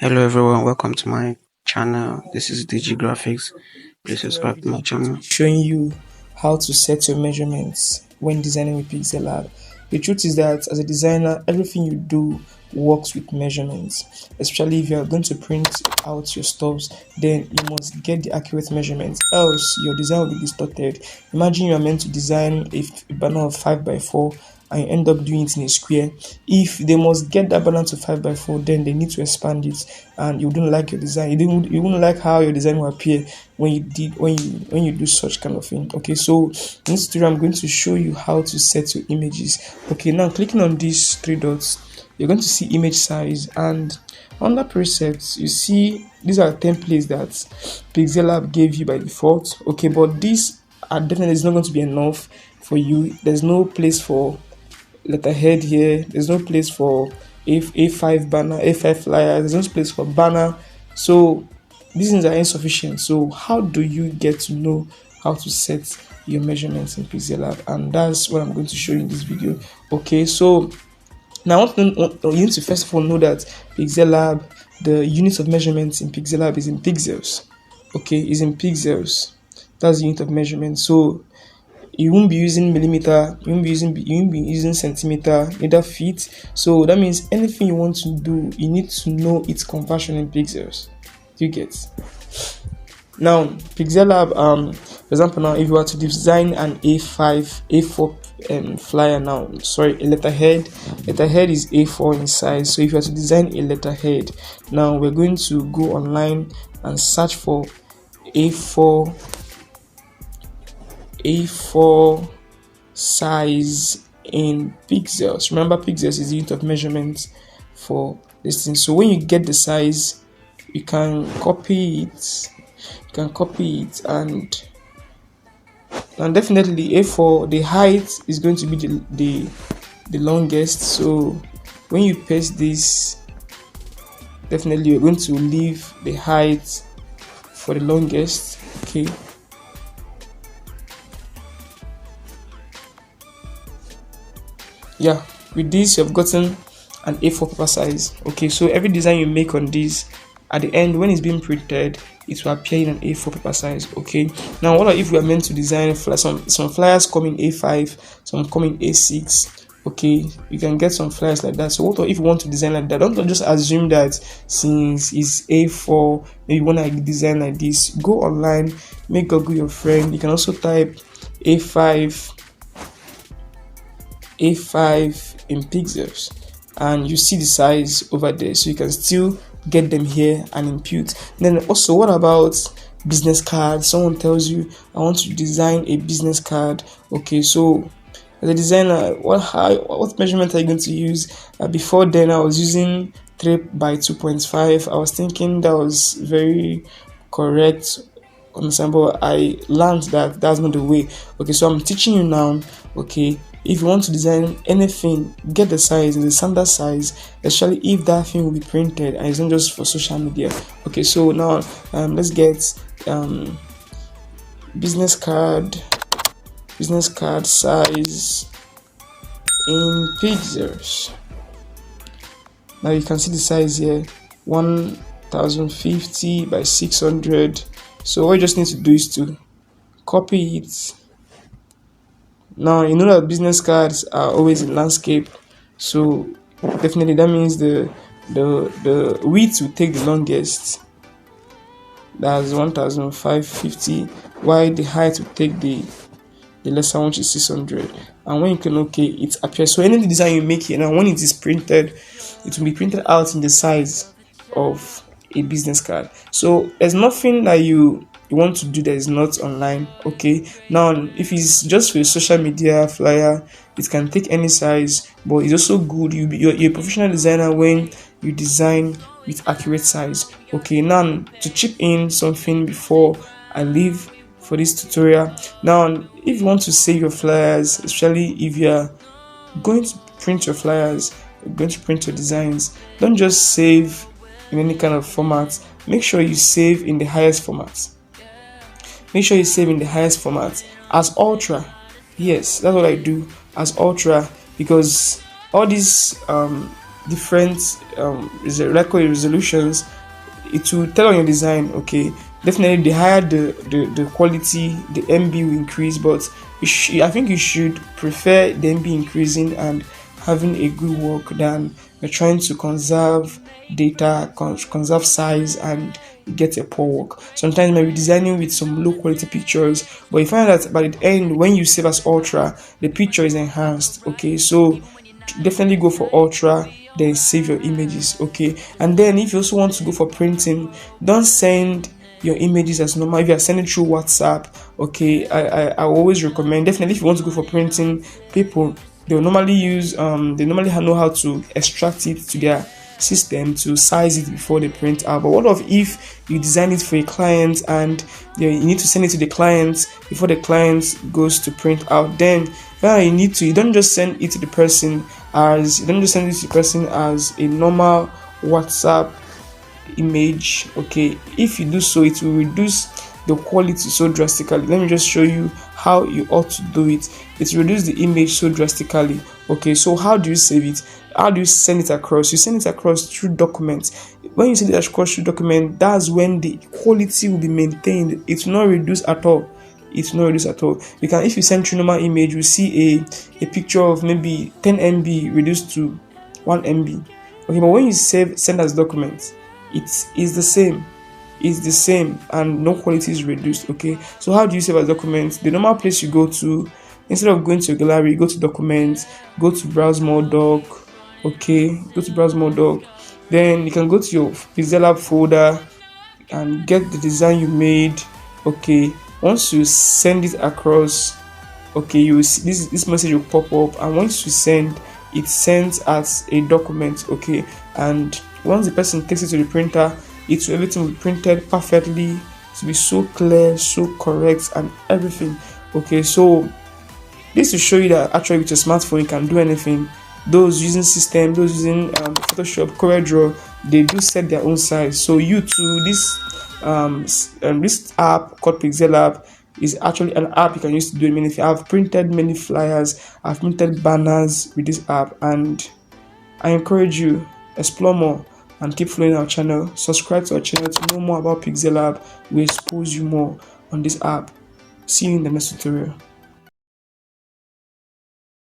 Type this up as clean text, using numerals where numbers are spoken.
Hello everyone, welcome to my channel. This is DG Graphics. Please Tutorial subscribe to my video going to channel. be showing you how to set your measurements when designing with Pixellab. The truth is that as a designer, everything you do works with measurements. Especially if you are going to print out your stuffs, then you must get the accurate measurements, else your design will be distorted. Imagine you are meant to design a banner of 5 by 4 and you end up doing it in a square. If they must get that banner to 5 by 4, then they need to expand it, and you wouldn't like your design. You wouldn't like how your design will appear when you do such kind of thing. Okay, so in this tutorial I'm going to show you how to set your images. Okay, now clicking on these three dots, you're going to see image size, and under presets you see these are templates that Pixellab gave you by default. Okay, but these are definitely is not going to be enough for you. There's no place for letterhead here. There's no place for A5 banner, A5 flyers. There's no place for banner. So these things are insufficient. So how do you get to know how to set your measurements in Pixellab? And that's what I'm going to show you in this video. Okay, so now you need to first of all know that Pixellab, the unit of measurements in Pixellab is in pixels. Okay, is in pixels. That's the unit of measurement. So you won't be using millimeter, you won't be using centimeter, neither feet. So that means anything you want to do, you need to know its conversion in pixels. Do you get? Now Pixellab, for example, now if you were to design an A5 A4 flyer, now sorry, a letterhead is A4 in size. So if you were to design a letterhead, now we're going to go online and search for A4 size in pixels. Remember, pixels is the unit of measurement for this thing. So when you get the size, you can copy it. And definitely A4, the height is going to be the longest. So when you paste this, definitely you're going to leave the height for the longest. Okay. Yeah, with this you have gotten an A4 paper size. Okay, so every design you make on this, at the end when it's being printed, it will appear in an A4 paper size. Okay, now what if we are meant to design some flyers come in A5, some come in A6? Okay, you can get some flyers like that. So what if you want to design like that? Don't just assume that since it's A4, maybe you want to design like this. Go online, make Google your friend. You can also type A5 in pixels, and you see the size over there, so you can still get them here and impute. Then also, what about business cards? Someone tells you, I want to design a business card. Okay, so as a designer, what measurement are you going to use? Before then I was using 3 by 2.5. I was thinking that was very correct, understandable. I learned that that's not the way. Okay, so I'm teaching you now. Okay, if you want to design anything, get the size in the standard size, especially if that thing will be printed and it's not just for social media. Okay, so now let's get business card size in pixels. Now you can see the size here, 1050 by 600. So what you just need to do is to copy it. Now you know that business cards are always in landscape, so definitely that means the width will take the longest. That's 1550, while the height will take the lesser one, which is 600. And when you can it appears. So any design you make here now, when it is printed, it will be printed out in the size of a business card. So there's nothing that you want to do that is not online. Okay, now if it's just for a social media flyer, it can take any size, but it's also good you're a professional designer when you design with accurate size. Okay, now to chip in something before I leave for this tutorial. Now if you want to save your flyers, especially if you're going to print your flyers, you're going to print your designs, don't just save in any kind of format. Make sure you save in the highest format. As ultra. Yes, that's what I do, as ultra, because all these different record resolutions, it will tell on your design. Okay, definitely the higher the quality, the MB will increase, but I think you should prefer the MB increasing and having a good work than you're trying to conserve data, conserve size, and get a poor work. Sometimes you might be designing with some low quality pictures, but you find that by the end, when you save as ultra, the picture is enhanced. Okay, so definitely go for ultra, then save your images. Okay, and then if you also want to go for printing, don't send your images as normal. If you are sending through WhatsApp, okay, I always recommend, definitely if you want to go for printing, people, they'll normally use they normally know how to extract it to their system to size it before they print out. But what of if you design it for a client and you need to send it to the client before the client goes to print out? Then you don't just send it to the person as a normal WhatsApp image. Okay, if you do so, it will reduce the quality so drastically. Let me just show you how you ought to do it. It reduces the image so drastically. Okay, so how do you save it? How do you send it across? You send it across through documents. When you send it across through document, that's when the quality will be maintained. It will not reduce at all. It's not reduced at all. You can, if you send through normal image, you see a picture of maybe 10 MB reduced to 1 MB. Okay, but when you send as document, it is the same. It's the same and no quality is reduced. Okay, so how do you save as documents? The normal place you go to, instead of going to a gallery, go to documents, go to browse more doc. Okay, go to browse more doc. Then you can go to your Pixellab folder and get the design you made. Okay, once you send it across, okay, you will see this message will pop up, and once you send, it sends as a document. Okay, and once the person takes it to the printer, everything will be printed perfectly, to be so clear, so correct, and everything. Okay, so this to show you that actually with your smartphone you can do anything. Those using system, those using Photoshop, CorelDRAW, they do set their own size. So you too, this app called Pixellab is actually an app you can use to do many things. I've printed many flyers, I've printed banners with this app, and I encourage you, explore more and keep following our channel. Subscribe to our channel to know more about Pixellab. We expose you more on this app. See you in the next tutorial.